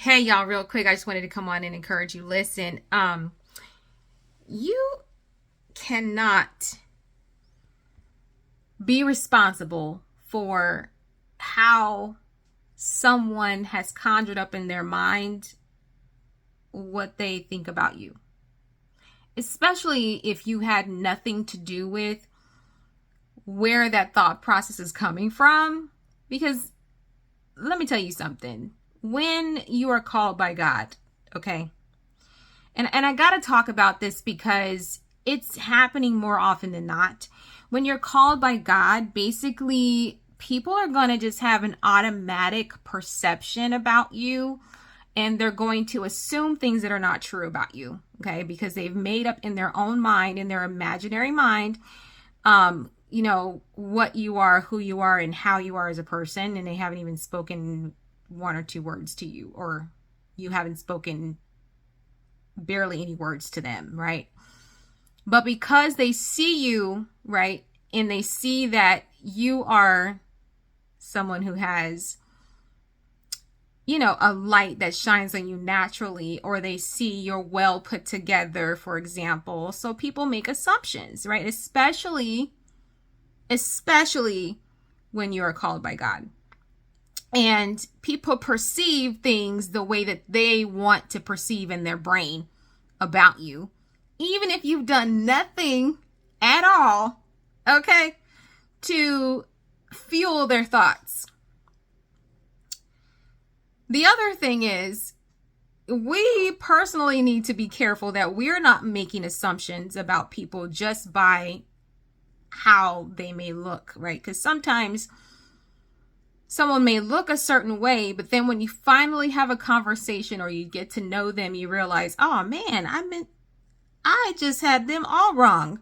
Hey y'all, real quick, I just wanted to come on and encourage you. Listen, you cannot be responsible for how someone has conjured up in their mind what they think about you. Especially if you had nothing to do with where that thought process is coming from. Because let me tell you something. When you are called by God, okay? And I got to talk about this because it's happening more often than not. When you're called by God, basically people are going to just have an automatic perception about you, and they're going to assume things that are not true about you, okay? Because they've made up in their own mind, in their imaginary mind, what you are, who you are, and how you are as a person, and they haven't even spoken one or two words to you, or you haven't spoken barely any words to them, right? But because they see you, right, and they see that you are someone who has, a light that shines on you naturally, or they see you're well put together, for example. So people make assumptions, right? Especially when you are called by God. And people perceive things the way that they want to perceive in their brain about you, even if you've done nothing at all, okay, to fuel their thoughts. The other thing is, we personally need to be careful that we're not making assumptions about people just by how they may look, right? Because sometimes someone may look a certain way, but then when you finally have a conversation or you get to know them, you realize, oh man, I just had them all wrong,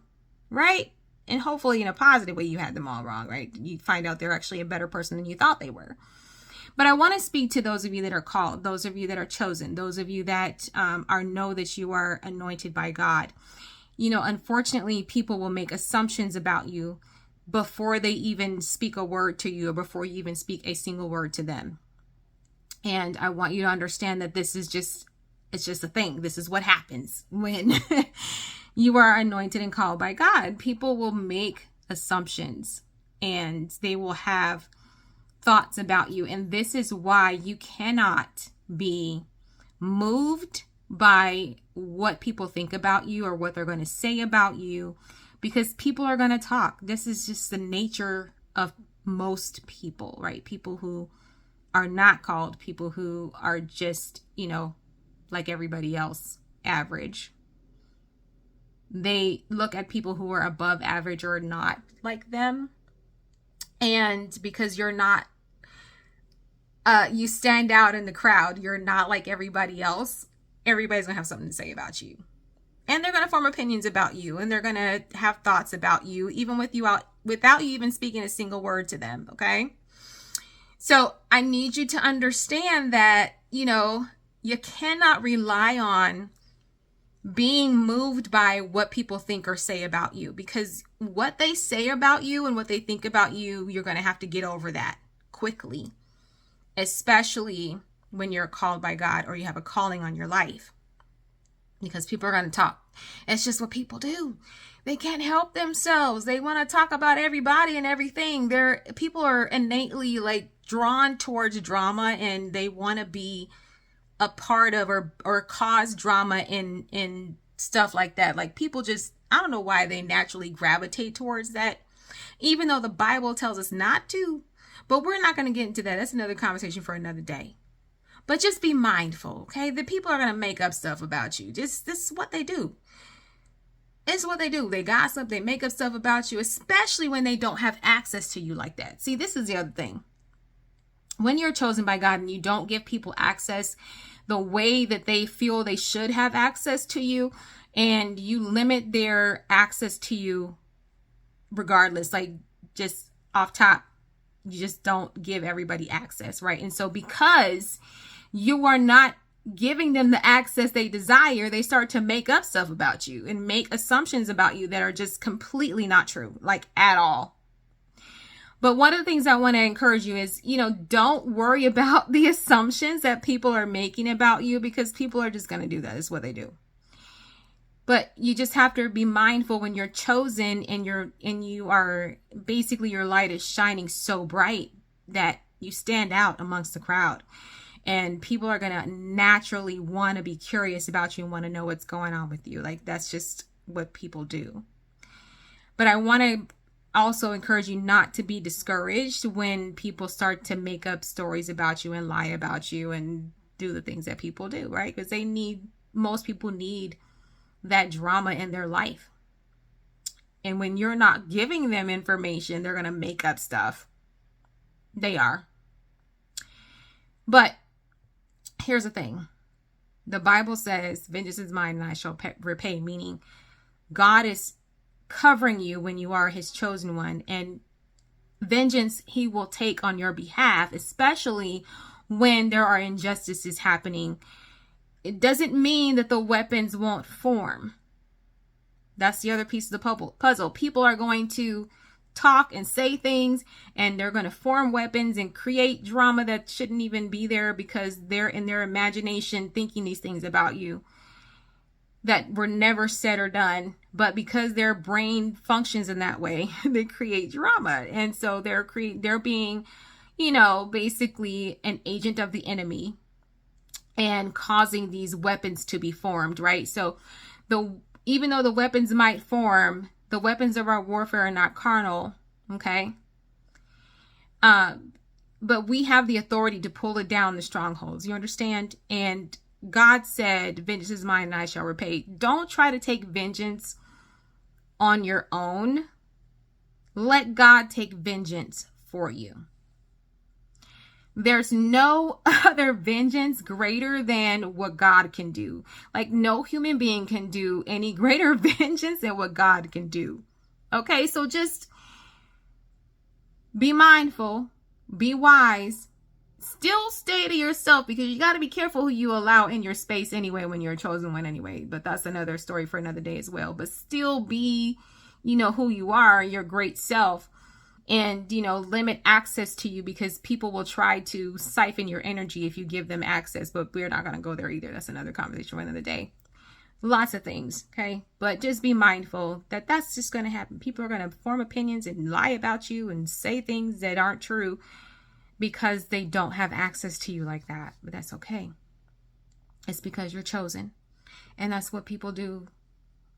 right? And hopefully in a positive way, you had them all wrong, right? You find out they're actually a better person than you thought they were. But I want to speak to those of you that are called, those of you that are chosen, those of you that know that you are anointed by God. Unfortunately, people will make assumptions about you before they even speak a word to you, or before you even speak a single word to them. And I want you to understand that it's just a thing. This is what happens when you are anointed and called by God. People will make assumptions and they will have thoughts about you. And this is why you cannot be moved by what people think about you or what they're going to say about you, because people are going to talk. This is just the nature of most people, right? People who are not called, people who are just, like everybody else, average. They look at people who are above average or not like them. And because you're not, you stand out in the crowd, you're not like everybody else, everybody's going to have something to say about you. And they're going to form opinions about you, and they're going to have thoughts about you, even without you even speaking a single word to them, okay? So I need you to understand that, you cannot rely on being moved by what people think or say about you, because what they say about you and what they think about you, you're going to have to get over that quickly, especially when you're called by God or you have a calling on your life. Because people are going to talk. It's just what people do. They can't help themselves. They want to talk about everybody and everything. People are innately drawn towards drama, and they want to be a part of or cause drama in stuff like that. Like, people just, I don't know why they naturally gravitate towards that, even though the Bible tells us not to. But we're not going to get into that. That's another conversation for another day. But just be mindful, okay? The people are going to make up stuff about you. This is what they do. It's what they do. They gossip, they make up stuff about you, especially when they don't have access to you like that. See, this is the other thing. When you're chosen by God and you don't give people access the way that they feel they should have access to you, and you limit their access to you regardless, just off top, you just don't give everybody access, right? And so because you are not giving them the access they desire, they start to make up stuff about you and make assumptions about you that are just completely not true, at all. But one of the things I want to encourage you is, don't worry about the assumptions that people are making about you, because people are just going to do that. It's what they do. But you just have to be mindful when you're chosen and you are basically, your light is shining so bright that you stand out amongst the crowd. And people are going to naturally want to be curious about you and want to know what's going on with you. Like, that's just what people do. But I want to also encourage you not to be discouraged when people start to make up stories about you and lie about you and do the things that people do, right? Because most people need that drama in their life. And when you're not giving them information, they're going to make up stuff. They are. But here's the thing. The Bible says, vengeance is mine and I shall repay, meaning God is covering you when you are his chosen one, and vengeance he will take on your behalf, especially when there are injustices happening. It doesn't mean that the weapons won't form. That's the other piece of the puzzle. People are going to talk and say things, and they're going to form weapons and create drama that shouldn't even be there, because they're in their imagination thinking these things about you that were never said or done. But because their brain functions in that way, they create drama. And so they're being, basically an agent of the enemy and causing these weapons to be formed, right? So even though the weapons might form, the weapons of our warfare are not carnal, okay? But we have the authority to pull it down, the strongholds, you understand? And God said, vengeance is mine and I shall repay. Don't try to take vengeance on your own. Let God take vengeance for you. There's no other vengeance greater than what God can do. Like, no human being can do any greater vengeance than what God can do. Okay, so just be mindful, be wise, still stay to yourself, because you got to be careful who you allow in your space anyway when you're a chosen one anyway. But that's another story for another day as well. But still be, who you are, your great self. And, limit access to you, because people will try to siphon your energy if you give them access. But we're not going to go there either. That's another conversation for another day. Lots of things, okay? But just be mindful that that's just going to happen. People are going to form opinions and lie about you and say things that aren't true because they don't have access to you like that. But that's okay. It's because you're chosen. And that's what people do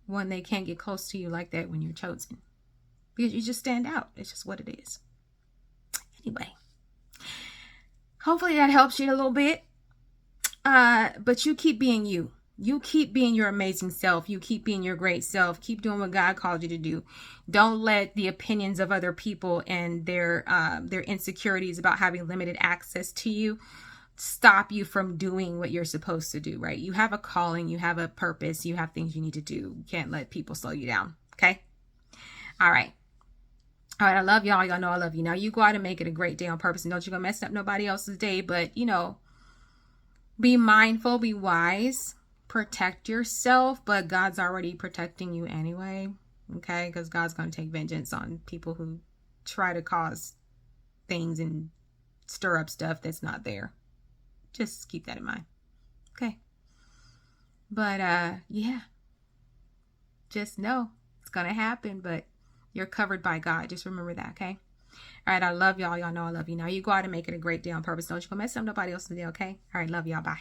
when they can't get close to you like that, when you're chosen. Because you just stand out. It's just what it is. Anyway, hopefully that helps you a little bit. But you keep being you. You keep being your amazing self. You keep being your great self. Keep doing what God called you to do. Don't let the opinions of other people and their insecurities about having limited access to you stop you from doing what you're supposed to do, right? You have a calling. You have a purpose. You have things you need to do. You can't let people slow you down. Okay? All right. All right, I love y'all. Y'all know I love you. Now you go out and make it a great day on purpose. And don't you go mess up nobody else's day. But, be mindful, be wise, protect yourself. But God's already protecting you anyway. Okay? Because God's going to take vengeance on people who try to cause things and stir up stuff that's not there. Just keep that in mind. Okay? But, yeah. Just know it's going to happen. But you're covered by God. Just remember that, okay? All right, I love y'all. Y'all know I love you. Now you go out and make it a great day on purpose. Don't you go mess up nobody else's day, okay? All right, love y'all. Bye.